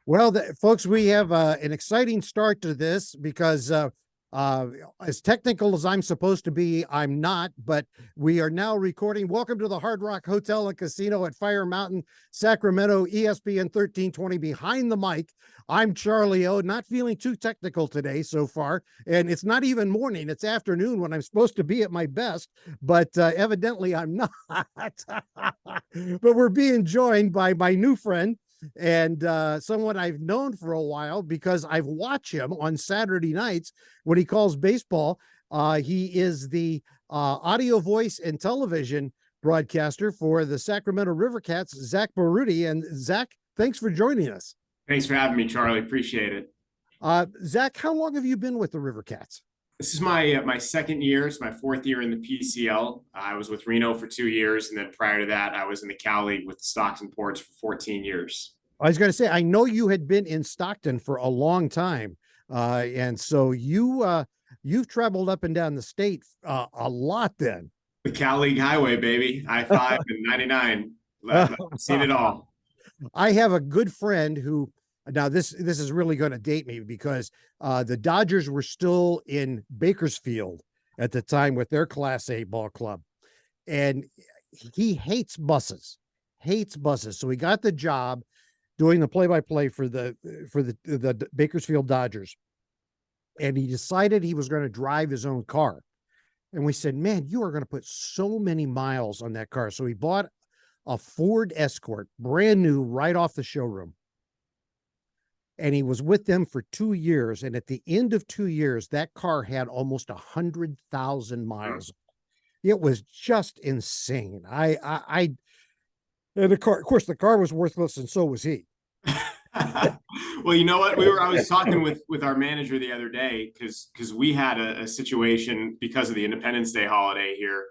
Well, folks, we have an exciting start to this because as technical as I'm supposed to be, I'm not, but we are now recording. Welcome to the Hard Rock Hotel and Casino at Fire Mountain, Sacramento, ESPN 1320 behind the mic. I'm Charlie O, not feeling too technical today so far. And it's not even morning, it's afternoon when I'm supposed to be at my best, but evidently I'm not. But we're being joined by my new friend, and someone I've known for a while because I've watched him on Saturday nights when he calls baseball. He is the audio, voice, and television broadcaster for the Sacramento River Cats, Zack Bayrouty. And Zack, thanks for joining us. Thanks for having me, Charlie. Appreciate it. Zack, how long have you been with the River Cats? This is my second year. It's my fourth year in the PCL. I was with Reno for 2 years, and then prior to that, I was in the Cal League with the Stockton Ports for 14 years. I was going to say, I know you had been in Stockton for a long time, and so you've traveled up and down the state a lot. Then The Cal League Highway, baby, I-5 and 99. I've seen it all. I have a good friend who, now this is really going to date me because the Dodgers were still in Bakersfield at the time with their Class A ball club, and he hates buses. So he got the job doing the play-by-play for the Bakersfield Dodgers, and he decided he was going to drive his own car. And we said, man, you are going to put so many miles on that car. So he bought a Ford Escort, brand new, right off the showroom. And he was with them for 2 years. And at the end of 2 years, that car had almost 100,000 miles. It was just insane. And of course, the car was worthless, and so was he. Well, you know what? I was talking with our manager the other day because we had a situation because of the Independence Day holiday here.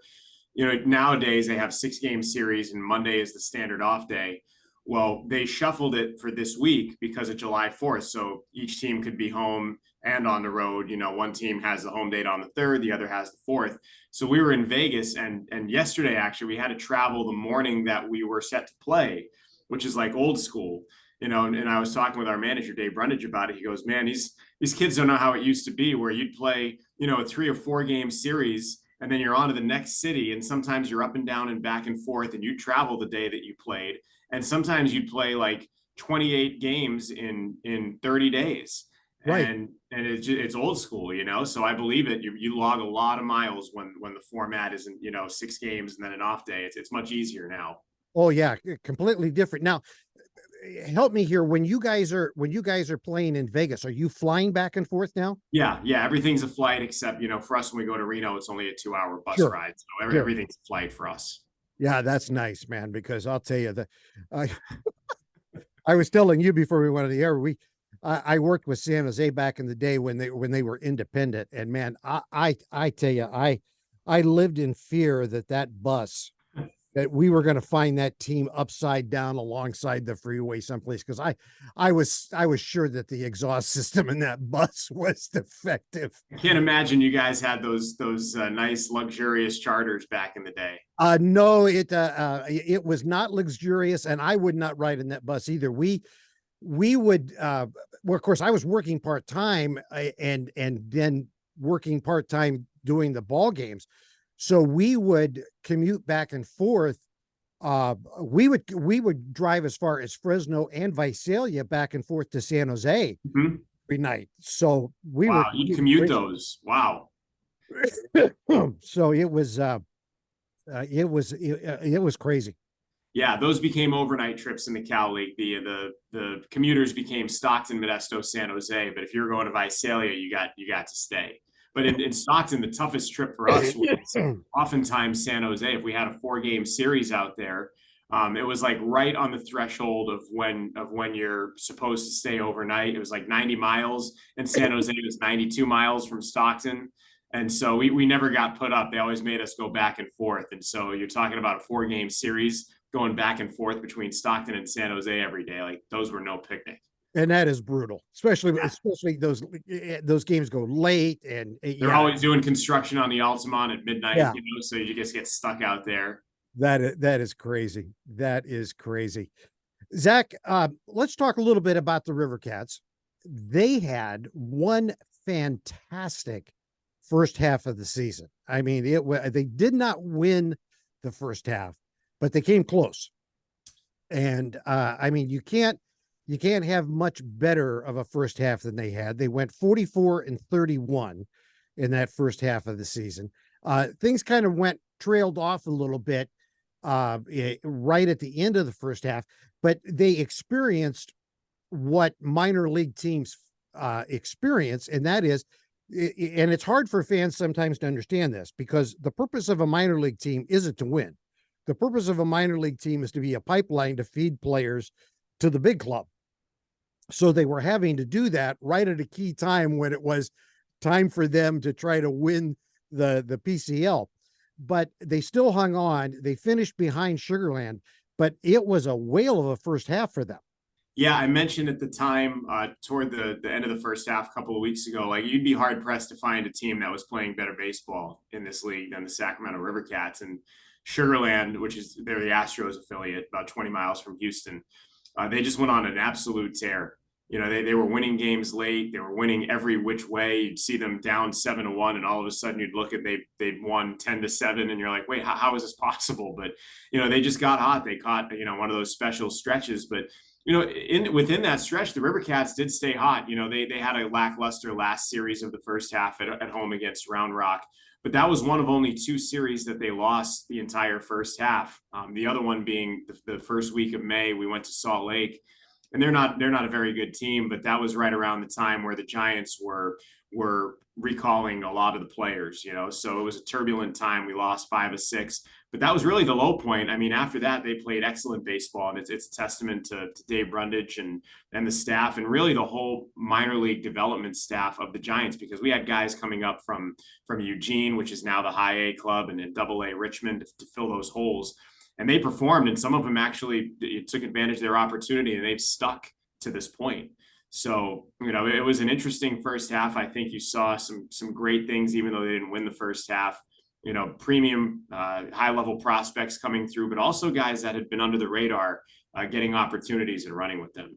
You know, nowadays they have 6-game series, and Monday is the standard off day. Well, they shuffled it for this week because of July 4th. So each team could be home and on the road. You know, one team has the home date on the 3rd, the other has the 4th. So we were in Vegas, and yesterday, actually, we had to travel the morning that we were set to play, which is like old school, you know. And I was talking with our manager, Dave Brundage, about it. He goes, man, these kids don't know how it used to be where you'd play, you know, a 3 or 4 game series, and then you're on to the next city. And sometimes you're up and down and back and forth, and you travel the day that you played. And sometimes you'd play like 28 games in 30 days. Right. And it's old school, you know. So I believe it. You log a lot of miles when the format isn't, you know, 6 games and then an off day. It's much easier now. Oh yeah, completely different. Now, help me here. When you guys are playing in Vegas, are you flying back and forth now? Yeah. Everything's a flight except, you know, for us when we go to Reno, it's only a 2-hour bus ride. So everything's a flight for us. Yeah, that's nice, man. Because I'll tell you that I was telling you before we went on the air, I worked with San Jose back in the day when they were independent, and man, I tell you, I lived in fear that bus, that we were going to find that team upside down alongside the freeway someplace, because I was sure that the exhaust system in that bus was defective. I can't imagine you guys had those nice luxurious charters back in the day. No, it was not luxurious, and I would not ride in that bus either. We would well, of course, I was working part-time and then working part-time doing the ball games. So we would commute back and forth. We would drive as far as Fresno and Visalia back and forth to San Jose every night. So you commute those. Wow. So it was crazy. Yeah, those became overnight trips in the Cal League. The commuters became Stockton, Modesto, San Jose. But if you're going to Visalia, you got to stay. But in Stockton, the toughest trip for us was oftentimes San Jose. If we had a 4-game series out there, it was like right on the threshold of when you're supposed to stay overnight. It was like 90 miles, and San Jose was 92 miles from Stockton. And so we never got put up. They always made us go back and forth. And so you're talking about a 4-game series going back and forth between Stockton and San Jose every day. Like, those were no picnic. And that is brutal, especially those games go late, and they're always doing construction on the Altamont at midnight, you know, so you just get stuck out there. That is crazy. That is crazy. Zach, let's talk a little bit about the River Cats. They had one fantastic first half of the season. I mean, they did not win the first half, but they came close. And I mean, you can't have much better of a first half than they had. They went 44-31 in that first half of the season. Things kind of trailed off a little bit right at the end of the first half, but they experienced what minor league teams experience, and that is, and it's hard for fans sometimes to understand this, because the purpose of a minor league team isn't to win. The purpose of a minor league team is to be a pipeline to feed players to the big club. So they were having to do that right at a key time when it was time for them to try to win the PCL. But they still hung on. They finished behind Sugarland, but it was a whale of a first half for them. Yeah, I mentioned at the time, toward the end of the first half a couple of weeks ago, like you'd be hard pressed to find a team that was playing better baseball in this league than the Sacramento River Cats. And Sugarland, they're the Astros affiliate, about 20 miles from Houston. They just went on an absolute tear. You know, they were winning games late. They were winning every which way. You'd see them down 7-1, and all of a sudden you'd look at they'd won 10-7, and you're like, wait, how is this possible? But you know, they just got hot. They caught one of those special stretches. But you know, within that stretch, the River Cats did stay hot. You know, they had a lackluster last series of the first half at home against Round Rock, but that was one of only 2 series that they lost the entire first half. The other one being the first week of May, we went to Salt Lake, and they're not a very good team, but that was right around the time where the Giants were recalling a lot of the players, so it was a turbulent time. We lost 5 of 6, but that was really the low point. I mean, after that, they played excellent baseball, and it's a testament to Dave Brundage and the staff, and really the whole minor league development staff of the Giants, because we had guys coming up from Eugene, which is now the high A club, and in Double A Richmond to fill those holes. And they performed, and some of them actually took advantage of their opportunity, and they've stuck to this point. So, it was an interesting first half. I think you saw some great things, even though they didn't win the first half. Premium, high-level prospects coming through, but also guys that had been under the radar, getting opportunities and running with them.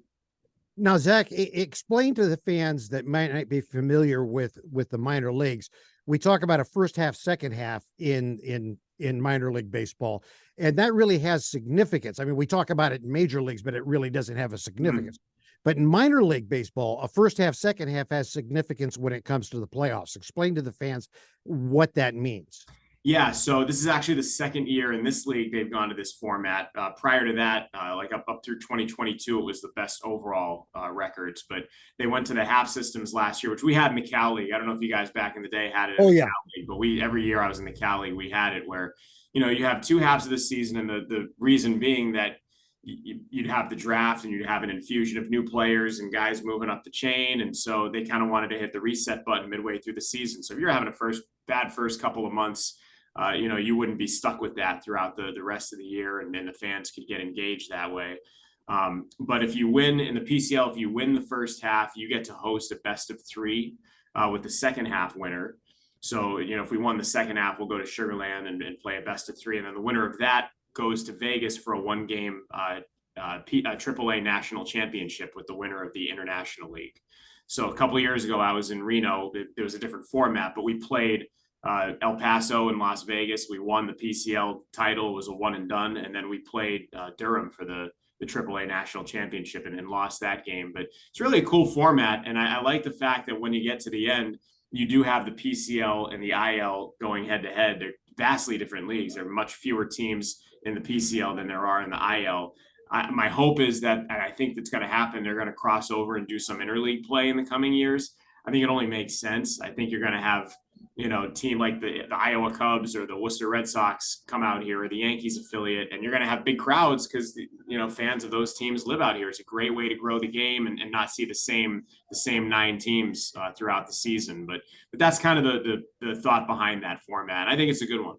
Now, Zach, explain to the fans that might not be familiar with the minor leagues. We talk about a first half, second half in minor league baseball, and that really has significance. I mean, we talk about it in major leagues, but it really doesn't have a significance. But in minor league baseball, a first half, second half has significance when it comes to the playoffs. Explain to the fans what that means. Yeah, so this is actually the second year in this league they've gone to this format. Prior to that, like up through 2022, it was the best overall records. But they went to the half systems last year, which we had in the Cal League. I don't know if you guys back in the day had it in the Cal League, but every year I was in the Cal League, we had it where, you have 2 halves of the season, and the reason being that you'd have the draft and you'd have an infusion of new players and guys moving up the chain. And so they kind of wanted to hit the reset button midway through the season. So if you're having a bad first couple of months, you wouldn't be stuck with that throughout the rest of the year, and then the fans could get engaged that way. But if you win in the PCL, if you win the first half, you get to host a best of 3 with the second half winner. So, if we won the second half, we'll go to Sugarland and play a best of 3. And then the winner of that goes to Vegas for a 1-game AAA national championship with the winner of the International League. So a couple of years ago, I was in Reno. There was a different format, but we played El Paso and Las Vegas. We won the PCL title. It was a one and done. And then we played Durham for the AAA national championship and lost that game. But it's really a cool format. And I like the fact that when you get to the end, you do have the PCL and the IL going head to head. They're vastly different leagues. There are much fewer teams in the PCL than there are in the IL. My hope is that, and I think that's going to happen, they're going to cross over and do some interleague play in the coming years. I think it only makes sense. I think you're going to have, a team like the Iowa Cubs or the Worcester Red Sox come out here, or the Yankees affiliate, and you're going to have big crowds because, fans of those teams live out here. It's a great way to grow the game and not see the same 9 teams throughout the season. But that's kind of the thought behind that format. I think it's a good one.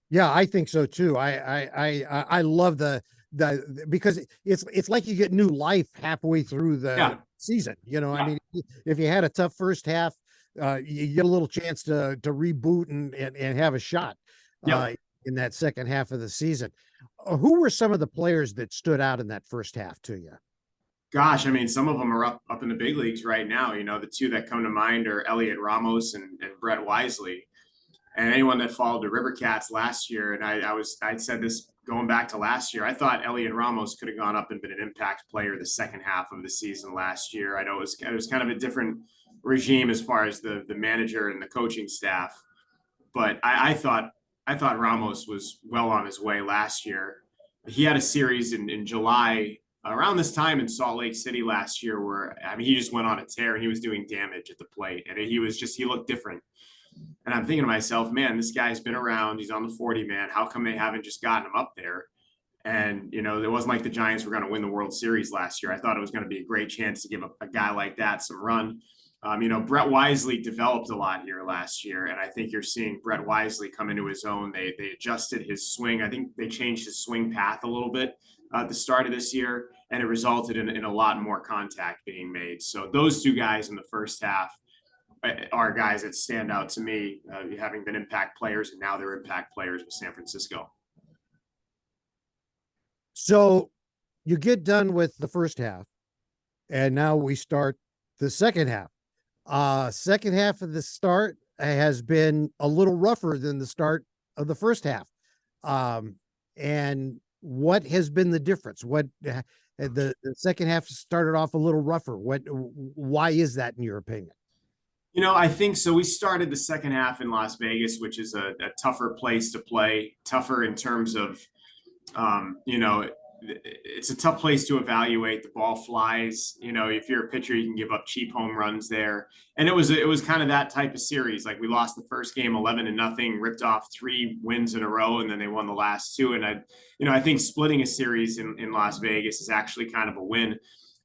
Yeah, I think so too. I love the because it's like you get new life halfway through the season. I mean, if you had a tough first half, you get a little chance to reboot and have a shot in that second half of the season. Who were some of the players that stood out in that first half to you? Gosh, I mean, some of them are up in the big leagues right now. You know, the two that come to mind are Elliot Ramos and Brett Wisely. And anyone that followed the River Cats last year, and I said this going back to last year, I thought Elliot Ramos could have gone up and been an impact player the second half of the season last year. I know it was kind of a different regime as far as the manager and the coaching staff, but I thought Ramos was well on his way last year. He had a series in July around this time in Salt Lake City last year where, I mean, he just went on a tear and he was doing damage at the plate, and he looked different. And I'm thinking to myself, man, this guy's been around. He's on the 40 man. How come they haven't just gotten him up there? And, you know, it wasn't like the Giants were going to win the World Series last year. I thought it was going to be a great chance to give a guy like that some run. You know, Brett Wisely developed a lot here last year, and I think you're seeing Brett Wisely come into his own. They adjusted his swing. I think they changed his swing path a little bit at the start of this year, and it resulted in a lot more contact being made. So those two guys in the first half are guys that stand out to me, having been impact players, and now they're impact players with San Francisco. So you get done with the first half, and now we start the second half. Second half of the start has been a little rougher than the start of the first half. And what has been the difference? What the second half started off a little rougher. Why is that in your opinion? You know, I think so. We started the second half in Las Vegas, which is a tougher place to play, tougher in terms of, you know, it's a tough place to evaluate. The ball flies. You know, if you're a pitcher, you can give up cheap home runs there. And it was kind of that type of series. Like we lost the first game 11-0, ripped off 3 wins in a row, and then they won the last 2. And I think splitting a series in Las Vegas is actually kind of a win.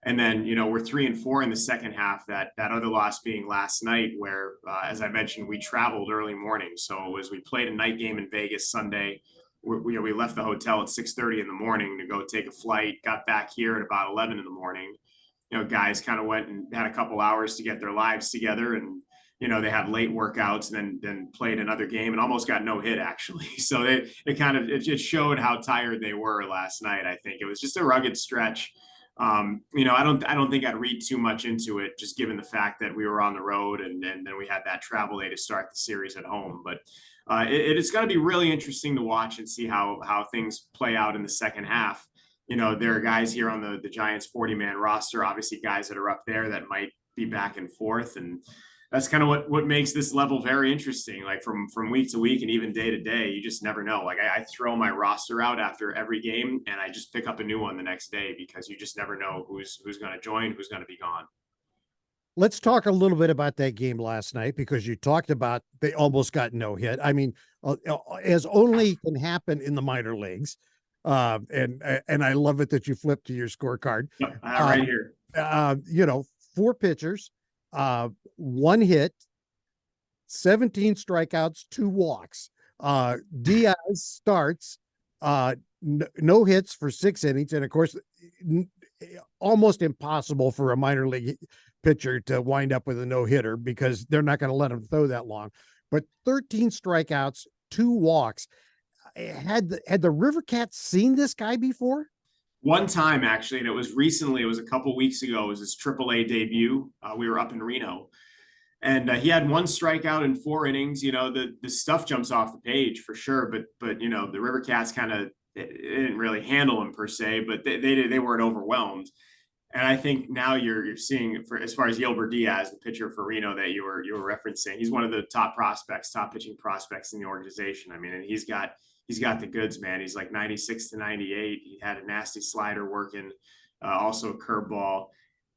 And then, you know, we're 3-4 in the second half. That other loss being last night, where, as I mentioned, we traveled early morning. So as we played a night game in Vegas Sunday, we left the hotel at 6:30 in the morning to go take a flight. Got back here at about 11 in the morning. You know, guys kind of went and had a couple hours to get their lives together, and you know they had late workouts, and then played another game and almost got no hit actually. So it showed how tired they were last night. I think it was just a rugged stretch. You know, I don't think I'd read too much into it, just given the fact that we were on the road and then we had that travel day to start the series at home. But it's going to be really interesting to watch and see how things play out in the second half. You know, there are guys here on the Giants 40-man roster, obviously guys that are up there that might be back and forth, and that's kind of what makes this level very interesting. Like from week to week and even day to day, you just never know. Like I throw my roster out after every game and I just pick up a new one the next day because you just never know who's going to join, who's going to be gone. Let's talk a little bit about that game last night, because you talked about they almost got no hit. I mean, as only can happen in the minor leagues. And I love it that you flipped to your scorecard. Yep, right here. You know, 4 pitchers, 1 hit, 17 strikeouts, 2 walks. Diaz starts, no hits for 6 innings. And of course, almost impossible for a minor league pitcher to wind up with a no-hitter because they're not going to let him throw that long. But 13 strikeouts, 2 walks. Had the River Cats seen this guy before? One time, actually, and it was recently. It was a couple weeks ago. It was his AAA debut. We were up in Reno, and he had 1 strikeout in 4 innings. You know, the stuff jumps off the page for sure. But you know, the River Cats kind of didn't really handle him per se, but they weren't overwhelmed. And I think now you're seeing, for as far as Yelber Diaz, the pitcher for Reno that you were referencing, he's one of the top pitching prospects in the organization. I mean, and he's got the goods, man. He's like 96 to 98. He had a nasty slider working, also a curveball.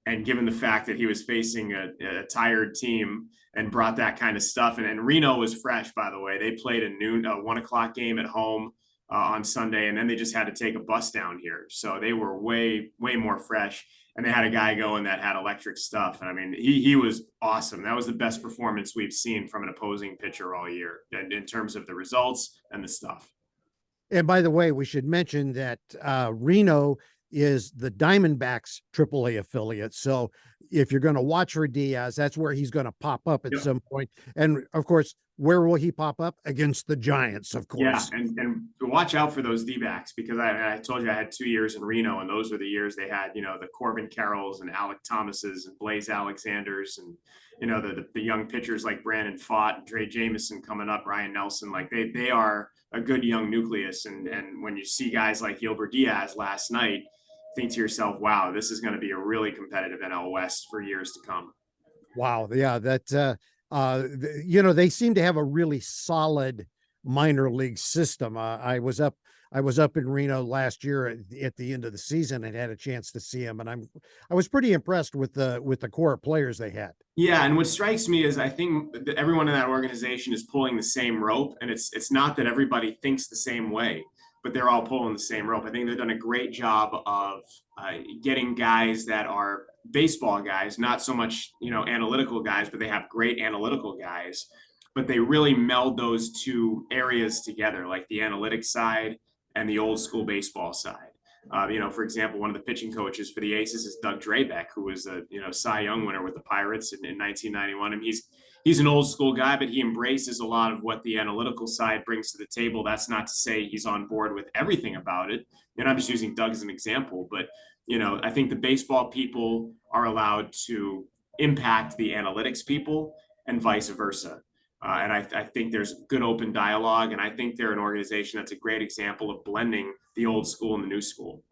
And given the fact that he was facing a tired team and brought that kind of stuff, and Reno was fresh, by the way. They played a 1 o'clock game at home on Sunday, and then they just had to take a bus down here. So they were way more fresh. And they had a guy going that had electric stuff. And I mean, he was awesome. That was the best performance we've seen from an opposing pitcher all year in terms of the results and the stuff. And by the way, we should mention that Reno is the Diamondbacks AAA affiliate. So if you're going to watch for Diaz, that's where he's going to pop up at some point. And of course, where will he pop up? Against the Giants, of Yeah, course. and watch out for those D-backs, because I told you I had 2 years in Reno, and those were the years they had, the Corbin Carrolls and Alec Thomases and Blaze Alexanders, and the young pitchers like Brandon Fott and Dre Jameson coming up, Ryan Nelson. Like they are a good young nucleus, and when you see guys like Gilbert Diaz last night, think to yourself, wow, this is going to be a really competitive NL West for years to come. Wow. Yeah. They seem to have a really solid minor league system. I was up in Reno last year at the end of the season and had a chance to see him. And I was pretty impressed with the core players they had. Yeah, and what strikes me is I think that everyone in that organization is pulling the same rope, and it's not that everybody thinks the same way, but they're all pulling the same rope. I think they've done a great job of getting guys that are baseball guys, not so much analytical guys, but they have great analytical guys. But they really meld those two areas together, like the analytics side and the old school baseball side. For example, one of the pitching coaches for the Aces is Doug Drabeck, who was a Cy Young winner with the Pirates in 1991. And he's an old school guy, but he embraces a lot of what the analytical side brings to the table. That's not to say he's on board with everything about it. I'm just using Doug as an example, but I think the baseball people are allowed to impact the analytics people and vice versa. And I think there's good open dialogue, and I think they're an organization that's a great example of blending the old school and the new school.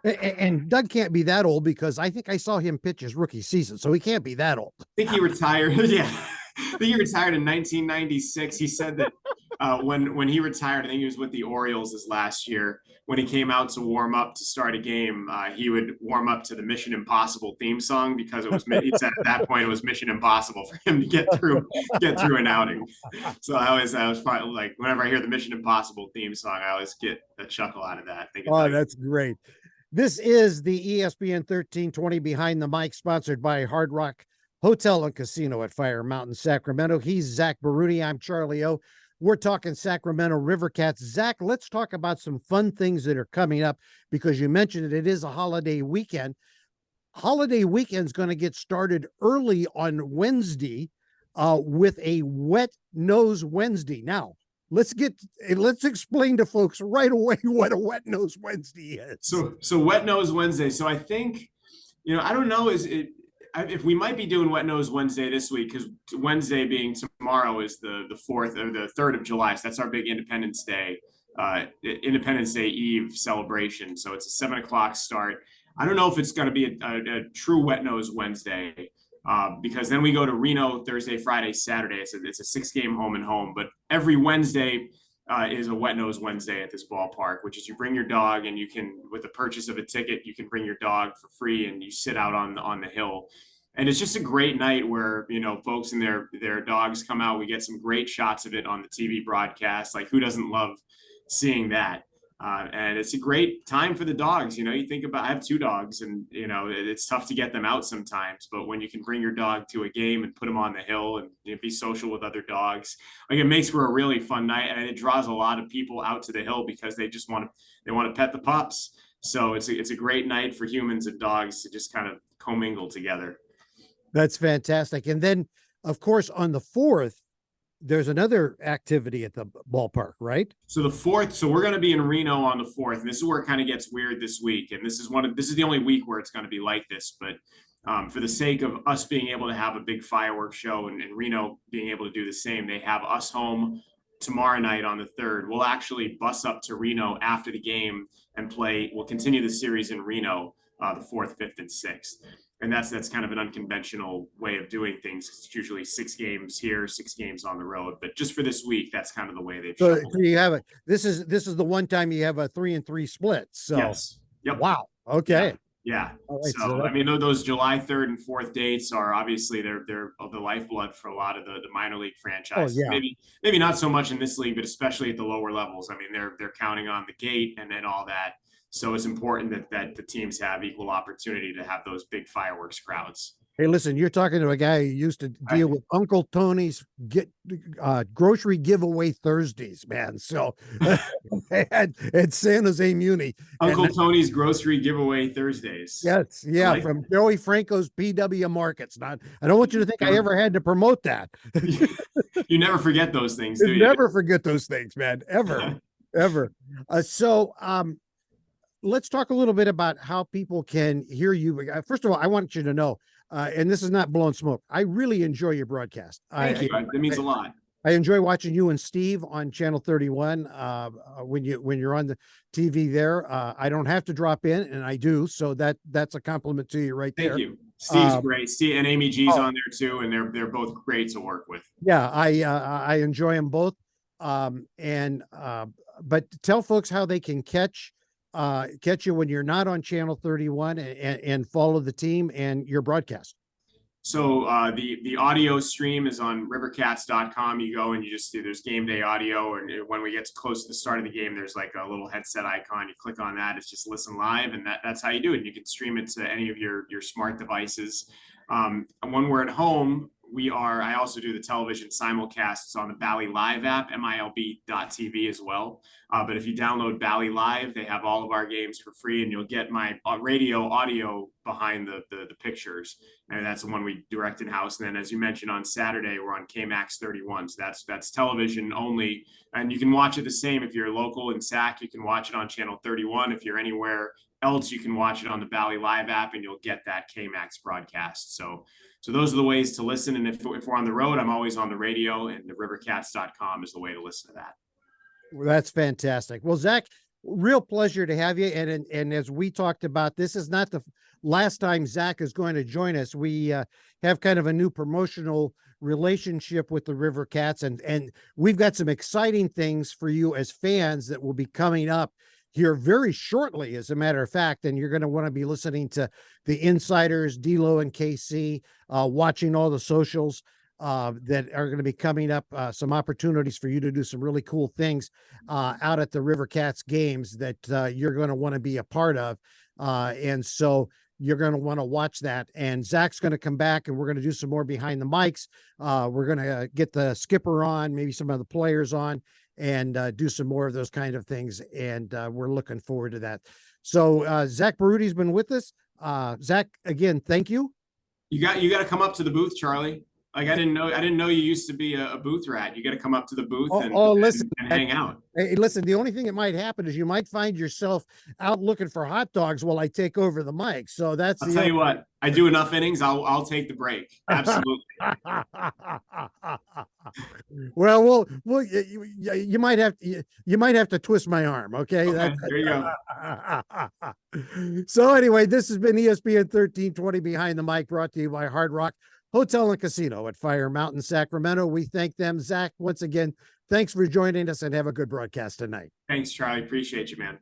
And Doug can't be that old, because I think I saw him pitch his rookie season, so he can't be that old. I think he retired. Yeah, I think he retired in 1996. He said that when he retired, I think he was with the Orioles this last year. When he came out to warm up to start a game, he would warm up to the Mission Impossible theme song, because he said at that point it was Mission Impossible for him to get through an outing. So I was probably like, whenever I hear the Mission Impossible theme song, I always get a chuckle out of that. That's great. This is the ESPN 1320 Behind the Mic, sponsored by Hard Rock Hotel and Casino at Fire Mountain, Sacramento. He's Zack Bayrouty. I'm Charlie O. We're talking Sacramento River Cats. Zack, let's talk about some fun things that are coming up, because you mentioned it is a holiday weekend. Holiday weekend's going to get started early on Wednesday with a Wet Nose Wednesday. Now, let's explain to folks right away what a Wet Nose Wednesday is. So Wet Nose Wednesday. So I think, I don't know, if we might be doing Wet Nose Wednesday this week, because Wednesday being tomorrow is the 4th or the 3rd of July. So that's our big Independence Day Eve celebration. So it's a 7:00 start. I don't know if it's going to be a true Wet Nose Wednesday, because then we go to Reno Thursday, Friday, Saturday. It's a 6-game home and home, but every Wednesday is a Wet Nose Wednesday at this ballpark, which is you bring your dog, and you can, with the purchase of a ticket, you can bring your dog for free, and you sit out on the hill. And it's just a great night where, folks and their dogs come out. We get some great shots of it on the TV broadcast. Like, who doesn't love seeing that? And it's a great time for the dogs. You think about, I have 2 dogs, and, it's tough to get them out sometimes, but when you can bring your dog to a game and put them on the hill and be social with other dogs, like, it makes for a really fun night. And it draws a lot of people out to the hill because they just want to pet the pups. So it's a great night for humans and dogs to just kind of commingle together. That's fantastic. And then, of course, on the 4th, there's another activity at the ballpark, right? So the 4th, so we're going to be in Reno on the 4th, and this is where it kind of gets weird this week. And this is the only week where it's going to be like this. But for the sake of us being able to have a big fireworks show, and Reno being able to do the same, they have us home tomorrow night on the 3rd. We'll actually bus up to Reno after the game and play. We'll continue the series in Reno the 4th, 5th, and 6th. And that's kind of an unconventional way of doing things. It's usually 6 games here, 6 games on the road. But just for this week, that's kind of the way they've so you have it. This is the one time you have a 3-3 split. So yes. Yep. Wow. Okay. Yeah. Right, so I mean, those July 3rd and 4th dates are obviously they're the lifeblood for a lot of the minor league franchises. Oh, yeah. Maybe not so much in this league, but especially at the lower levels. I mean, they're counting on the gate and all that. So it's important that the teams have equal opportunity to have those big fireworks crowds. Hey, listen, you're talking to a guy who used to deal with Uncle Tony's grocery giveaway Thursdays, man. So at San Jose Muni. Uncle And Tony's grocery giveaway Thursdays. yes, I yeah, like from Joey Franco's PW Markets. Not, I don't want you to think I ever had to promote that. You never forget those things, do you? Never forget those things, man. Ever, ever. Let's talk a little bit about how people can hear you. First of all, I want you to know, and this is not blowing smoke, I really enjoy your broadcast. Thank you. That means a lot. I enjoy watching you and Steve on Channel 31 when you're on the TV there. I don't have to drop in, and I do, so that's a compliment to you right there. Thank you. Steve's great. Steve and Amy G's on there too, and they're both great to work with. Yeah, I enjoy them both. But tell folks how they can catch you when you're not on Channel 31 and follow the team and your broadcast. So the audio stream is on rivercats.com. You go and you just see there's game day audio. And when we get close to the start of the game, there's like a little headset icon. You click on that. It's just listen live. And that's how you do it. And you can stream it to any of your smart devices. And when we're at home, I also do the television simulcasts on the Bally Live app, MILB.TV as well. But if you download Bally Live, they have all of our games for free, and you'll get my radio audio behind the pictures. And that's the one we direct in house. And then, as you mentioned, on Saturday, we're on KMAX 31. So that's television only. And you can watch it the same if you're local in Sac. You can watch it on Channel 31. If you're anywhere else, you can watch it on the Bally Live app, and you'll get that KMAX broadcast. So those are the ways to listen. And if we're on the road, I'm always on the radio, and the rivercats.com is the way to listen to that. Well, that's fantastic. Well, Zach, real pleasure to have you. And as we talked about, this is not the last time Zach is going to join us. We have kind of a new promotional relationship with the River Cats, and we've got some exciting things for you as fans that will be coming up here very shortly, as a matter of fact. And you're going to want to be listening to the insiders, D'Lo and KC, watching all the socials that are going to be coming up, some opportunities for you to do some really cool things out at the River Cats games that you're going to want to be a part of. And so you're going to want to watch that. And Zach's going to come back, and we're going to do some more behind the mics. We're going to get the skipper on, maybe some of the players on, and do some more of those kind of things. And we're looking forward to that. So Zack Bayrouty's been with us. Zach, again, thank you. You got to come up to the booth, Charlie. Like, I didn't know you used to be a booth rat. You got to come up to the booth and hang out. Hey, listen, the only thing that might happen is you might find yourself out looking for hot dogs while I take over the mic. So I'll tell you what, I do enough innings. I'll take the break. Absolutely. Well, you might have to twist my arm. Okay. There you go. So anyway, this has been ESPN 1320 Behind the Mic, brought to you by Hard Rock Hotel and Casino at Fire Mountain, Sacramento. We thank them. Zach, once again, thanks for joining us, and have a good broadcast tonight. Thanks, Charlie. Appreciate you, man.